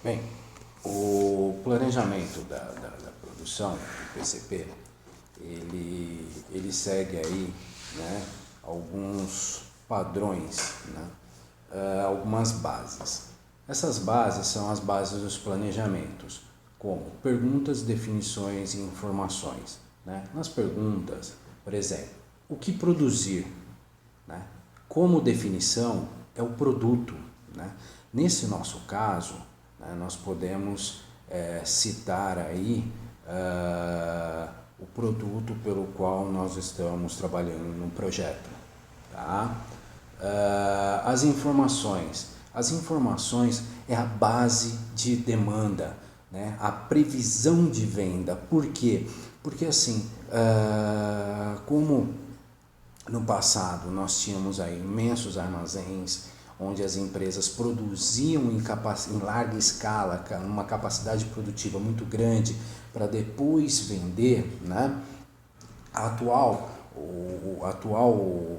Bem, o planejamento da produção do PCP, ele segue aí, né, alguns padrões, né, algumas bases. Essas bases são as bases dos planejamentos, como perguntas, definições e informações. Né? Nas perguntas, por exemplo, o que produzir? Né? Como definição é o produto. Né? Nesse nosso caso, né, nós podemos citar aí o produto pelo qual nós estamos trabalhando no projeto. Tá? As informações. As informações é a base de demanda, né? A previsão de venda. Por quê? Porque assim, como no passado nós tínhamos aí imensos armazéns, onde as empresas produziam em larga escala, uma capacidade produtiva muito grande para depois vender, né? A atual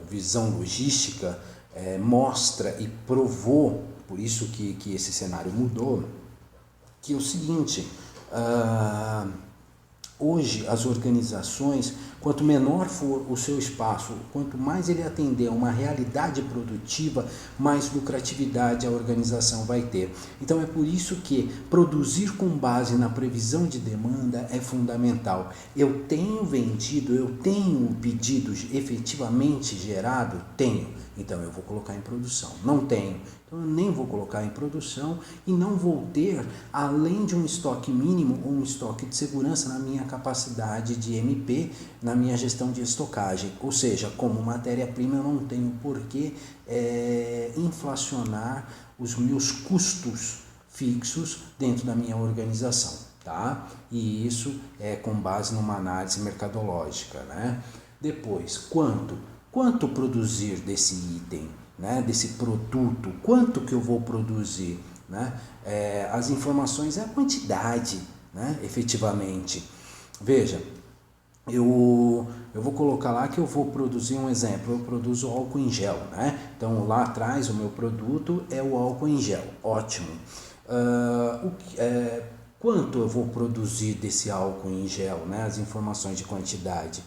visão logística mostra e provou, por isso que esse cenário mudou, que é o seguinte, hoje as organizações, quanto menor for o seu espaço, quanto mais ele atender a uma realidade produtiva, mais lucratividade a organização vai ter. Então é por isso que produzir com base na previsão de demanda é fundamental. Eu tenho vendido, eu tenho pedidos efetivamente gerado? Tenho. Então eu vou colocar em produção. Não tenho. Então eu nem vou colocar em produção e não vou ter, além de um estoque mínimo, um estoque de segurança na minha capacidade de MP, na minha gestão de estocagem. Ou seja, como matéria-prima eu não tenho por que inflacionar os meus custos fixos dentro da minha organização. Tá? E isso é com base numa análise mercadológica. Né? Depois, quanto produzir desse item, né, desse produto, quanto que eu vou produzir, né? As informações é a quantidade, né, efetivamente. Veja, eu vou colocar lá que eu vou produzir um exemplo, eu produzo álcool em gel, né? Então lá atrás o meu produto é o álcool em gel, ótimo. Quanto eu vou produzir desse álcool em gel, né? As informações de quantidade.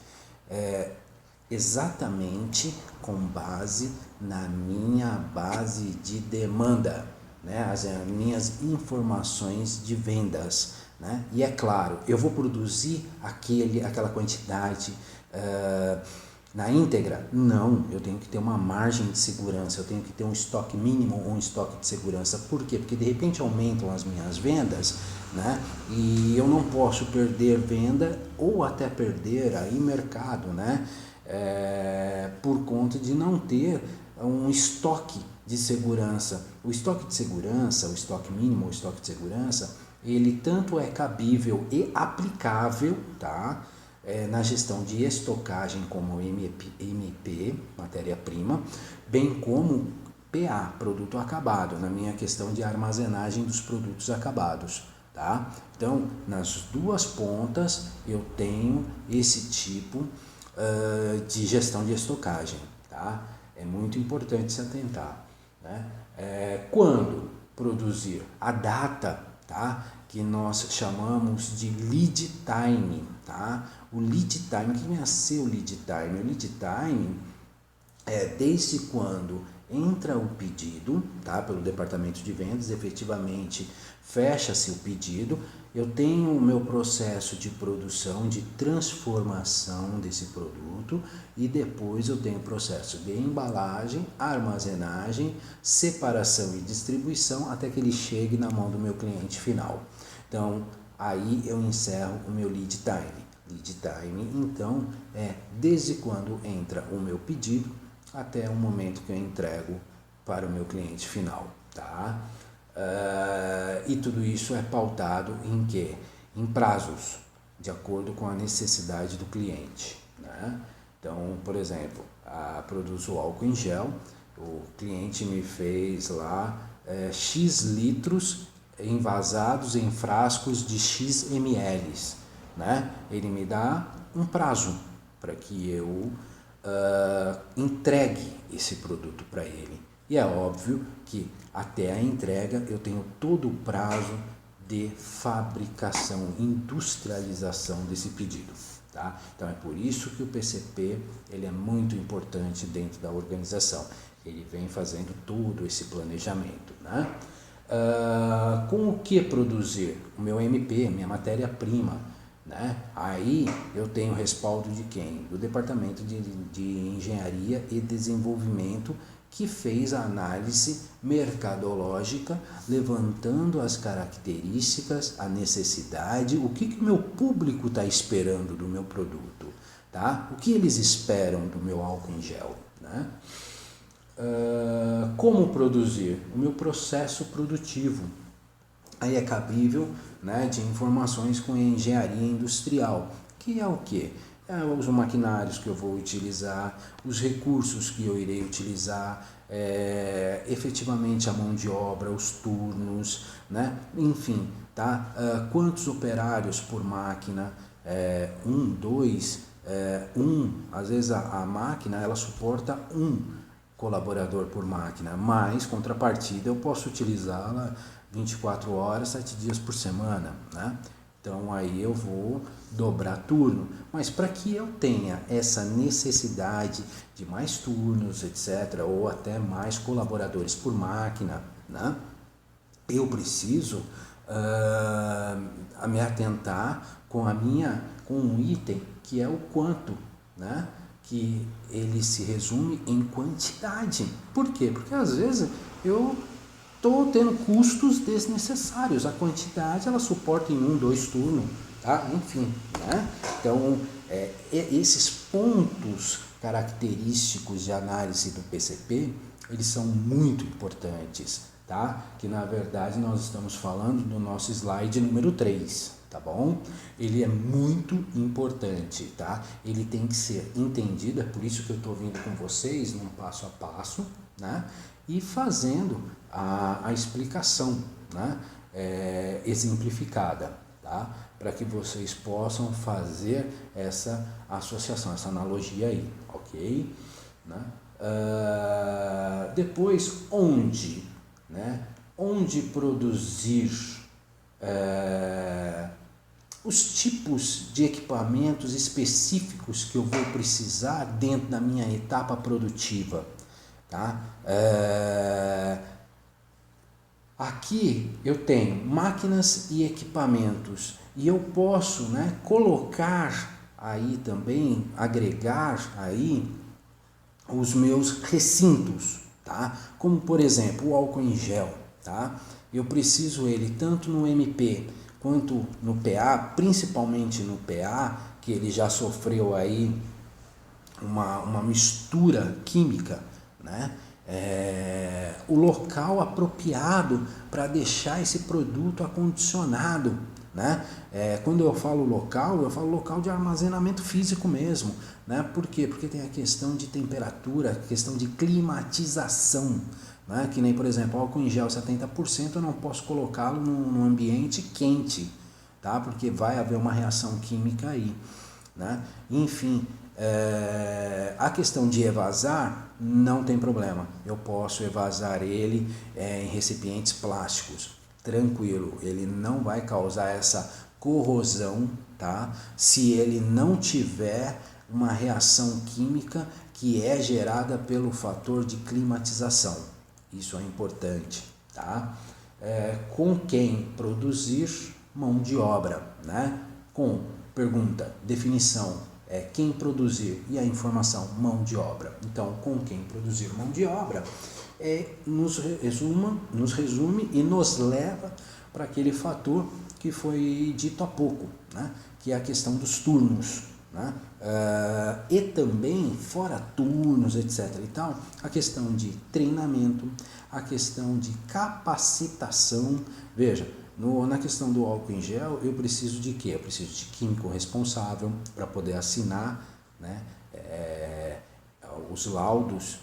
Exatamente com base na minha base de demanda, né? As minhas informações de vendas. Né? E é claro, eu vou produzir aquela quantidade na íntegra? Não, eu tenho que ter uma margem de segurança, eu tenho que ter um estoque mínimo ou um estoque de segurança. Por quê? Porque de repente aumentam as minhas vendas, né? E eu não posso perder venda ou até perder aí mercado, né? Por conta de não ter um estoque de segurança. O estoque de segurança, o estoque mínimo, o estoque de segurança, ele tanto é cabível e aplicável, tá? Na gestão de estocagem como MP, matéria-prima, bem como PA, produto acabado, na minha questão de armazenagem dos produtos acabados. Tá? Então, nas duas pontas eu tenho esse tipo de gestão de estocagem. Tá? É muito importante se atentar. Né? Quando produzir? A data, tá? Que nós chamamos de lead time. Tá? O lead time, o que vem a ser o lead time? O lead time é desde quando entra o pedido, tá, pelo departamento de vendas, efetivamente fecha-se o pedido, eu tenho o meu processo de produção, de transformação desse produto e depois eu tenho o processo de embalagem, armazenagem, separação e distribuição até que ele chegue na mão do meu cliente final. Então, aí eu encerro o meu lead time. Lead time, então, é desde quando entra o meu pedido até o momento que eu entrego para o meu cliente final, tá? E tudo isso é pautado em quê? Em prazos, de acordo com a necessidade do cliente, né? Então, por exemplo, produzo álcool em gel, o cliente me fez lá X litros envasados em frascos de X ml, né? Ele me dá um prazo para que eu entregue esse produto para ele. E é óbvio que até a entrega eu tenho todo o prazo de fabricação, industrialização desse pedido. Tá? Então é por isso que o PCP ele é muito importante dentro da organização. Ele vem fazendo todo esse planejamento. Né? Com o que produzir? O meu MP, minha matéria-prima. Né? Aí eu tenho respaldo de quem? Do Departamento de Engenharia e Desenvolvimento, que fez a análise mercadológica, levantando as características, a necessidade, o que o meu público está esperando do meu produto, tá? O que eles esperam do meu álcool em gel, né? Como produzir? O meu processo produtivo. Aí é cabível, né, de informações com engenharia industrial, que é o quê? Os maquinários que eu vou utilizar, os recursos que eu irei utilizar, efetivamente a mão de obra, os turnos, né? Enfim, tá? Quantos operários por máquina, dois, às vezes a máquina ela suporta um colaborador por máquina, mas contrapartida eu posso utilizá-la 24 horas, 7 dias por semana, né? Então aí eu vou dobrar turno, mas para que eu tenha essa necessidade de mais turnos, etc., ou até mais colaboradores por máquina, né? Eu preciso me atentar com um item que é o quanto, né? Que ele se resume em quantidade. Por quê? Porque às vezes eu estou tendo custos desnecessários. A quantidade ela suporta em 2 turnos, tá? Enfim, né? Então, esses pontos característicos de análise do PCP, eles são muito importantes, tá? Que na verdade nós estamos falando do nosso slide número 3, tá bom? Ele é muito importante, tá? Ele tem que ser entendido, é por isso que eu estou vindo com vocês num passo a passo, né? E fazendo a explicação, né? Exemplificada, tá? Para que vocês possam fazer essa associação, essa analogia aí, ok? Né? Depois, onde, né? Onde produzir os tipos de equipamentos específicos que eu vou precisar dentro da minha etapa produtiva, tá? Aqui eu tenho máquinas e equipamentos e eu posso, né, colocar aí também, agregar aí os meus recintos, tá? Como por exemplo o álcool em gel, tá? Eu preciso ele tanto no MP quanto no PA, principalmente no PA, que ele já sofreu aí uma mistura química, né? O local apropriado para deixar esse produto acondicionado, né? Quando eu falo local de armazenamento físico mesmo, né? Por quê? Porque tem a questão de temperatura, a questão de climatização, né? Que nem, por exemplo, álcool em gel 70%, eu não posso colocá-lo num ambiente quente, tá? Porque vai haver uma reação química aí, né? Enfim, a questão de evasar não tem problema, eu posso evasar ele em recipientes plásticos, tranquilo, ele não vai causar essa corrosão, tá? Se ele não tiver uma reação química que é gerada pelo fator de climatização, isso é importante, tá? Com quem produzir? Mão de obra, né? Pergunta, definição, quem produzir, e a informação, mão de obra. Então, com quem produzir mão de obra, nos resume e nos leva para aquele fator que foi dito há pouco, né? Que é a questão dos turnos, né? E também, fora turnos, etc. e tal, a questão de treinamento, a questão de capacitação. Veja, na questão do álcool em gel, eu preciso de quê? Eu preciso de químico responsável para poder assinar, né, os laudos,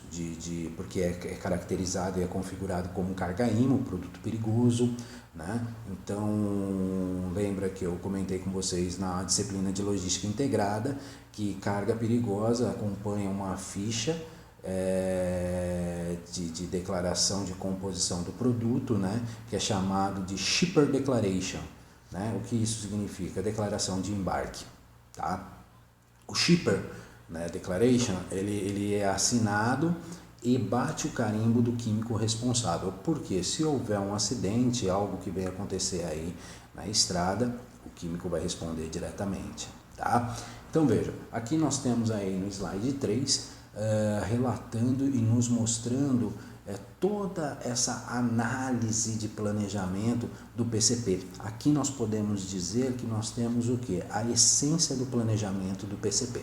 porque é caracterizado e é configurado como carga IMO, produto perigoso, né? Então, lembra que eu comentei com vocês na disciplina de logística integrada que carga perigosa acompanha uma ficha de declaração de composição do produto, né, que é chamado de Shipper Declaration, né? O que isso significa? Declaração de embarque, tá? O Shipper, né, Declaration, ele é assinado e bate o carimbo do químico responsável, porque se houver um acidente, algo que venha acontecer aí na estrada, o químico vai responder diretamente, tá? Então veja, aqui nós temos aí no slide 3, relatando e nos mostrando toda essa análise de planejamento do PCP. Aqui nós podemos dizer que nós temos o que? A essência do planejamento do PCP.